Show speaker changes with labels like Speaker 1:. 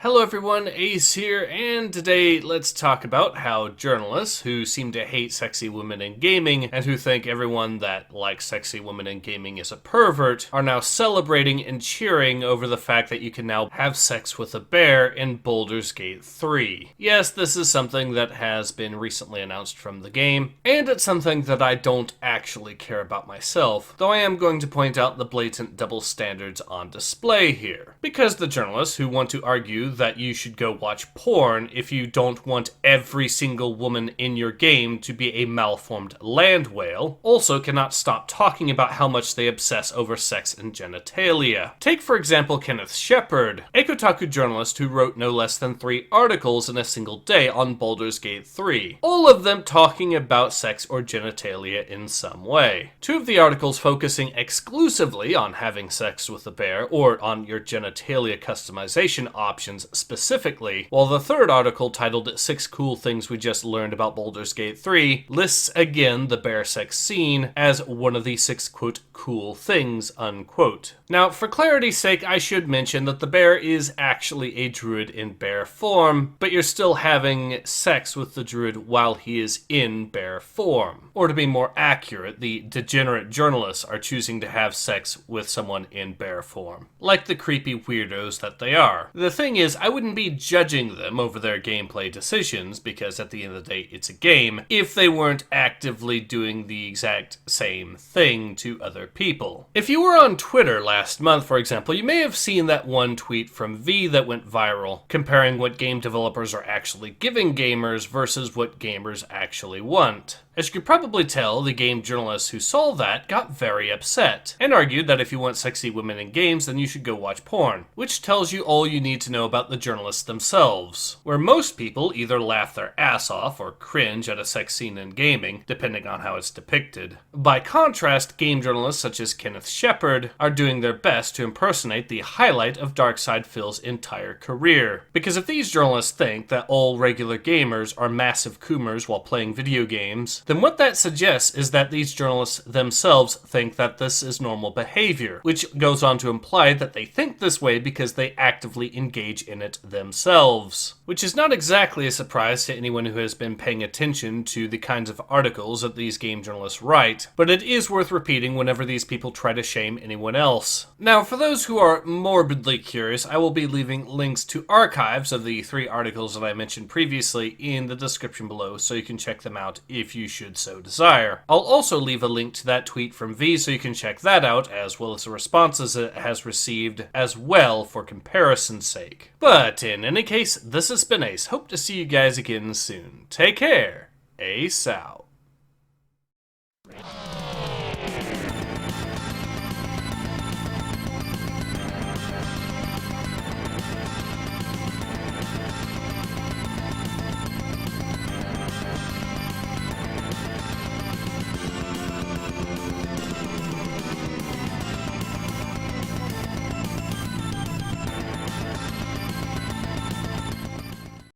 Speaker 1: Hello everyone, Ace here, and today let's talk about how journalists who seem to hate sexy women in gaming and who think everyone that likes sexy women in gaming is a pervert are now celebrating and cheering over the fact that you can now have sex with a bear in Baldur's Gate 3. Yes, this is something that has been recently announced from the game, and it's something that I don't actually care about myself, though I am going to point out the blatant double standards on display here. Because the journalists who want to argue that you should go watch porn if you don't want every single woman in your game to be a malformed land whale, also cannot stop talking about how much they obsess over sex and genitalia. Take for example Kenneth Shepard, a Kotaku journalist who wrote no less than 3 articles in a single day on Baldur's Gate 3, all of them talking about sex or genitalia in some way. 2 of the articles focusing exclusively on having sex with a bear or on your genitalia customization options specifically, while the 3rd article, titled 6 Cool Things We Just Learned About Baldur's Gate 3, lists again the bear sex scene as one of the 6 quote cool things unquote. Now, for clarity's sake, I should mention that the bear is actually a druid in bear form, but you're still having sex with the druid while he is in bear form. Or to be more accurate, the degenerate journalists are choosing to have sex with someone in bear form, like the creepy weirdos that they are. The thing is, I wouldn't be judging them over their gameplay decisions, because at the end of the day, it's a game, if they weren't actively doing the exact same thing to other people. If you were on Twitter last month, for example, you may have seen that one tweet from V that went viral, comparing what game developers are actually giving gamers versus what gamers actually want. As you could probably tell, the game journalists who saw that got very upset, and argued that if you want sexy women in games, then you should go watch porn, which tells you all you need to know about the journalists themselves, where most people either laugh their ass off or cringe at a sex scene in gaming, depending on how it's depicted. By contrast, game journalists such as Kenneth Shepard are doing their best to impersonate the highlight of Darkside Phil's entire career. Because if these journalists think that all regular gamers are massive coomers while playing video games, then what that suggests is that these journalists themselves think that this is normal behavior, which goes on to imply that they think this way because they actively engage in it themselves. Which is not exactly a surprise to anyone who has been paying attention to the kinds of articles that these game journalists write, but it is worth repeating whenever these people try to shame anyone else. Now, for those who are morbidly curious, I will be leaving links to archives of the 3 articles that I mentioned previously in the description below, so you can check them out if you should so desire. I'll also leave a link to that tweet from V so you can check that out, as well as the responses it has received as well for comparison's sake. But in any case, this has been Ace. Hope to see you guys again soon. Take care. Ace out.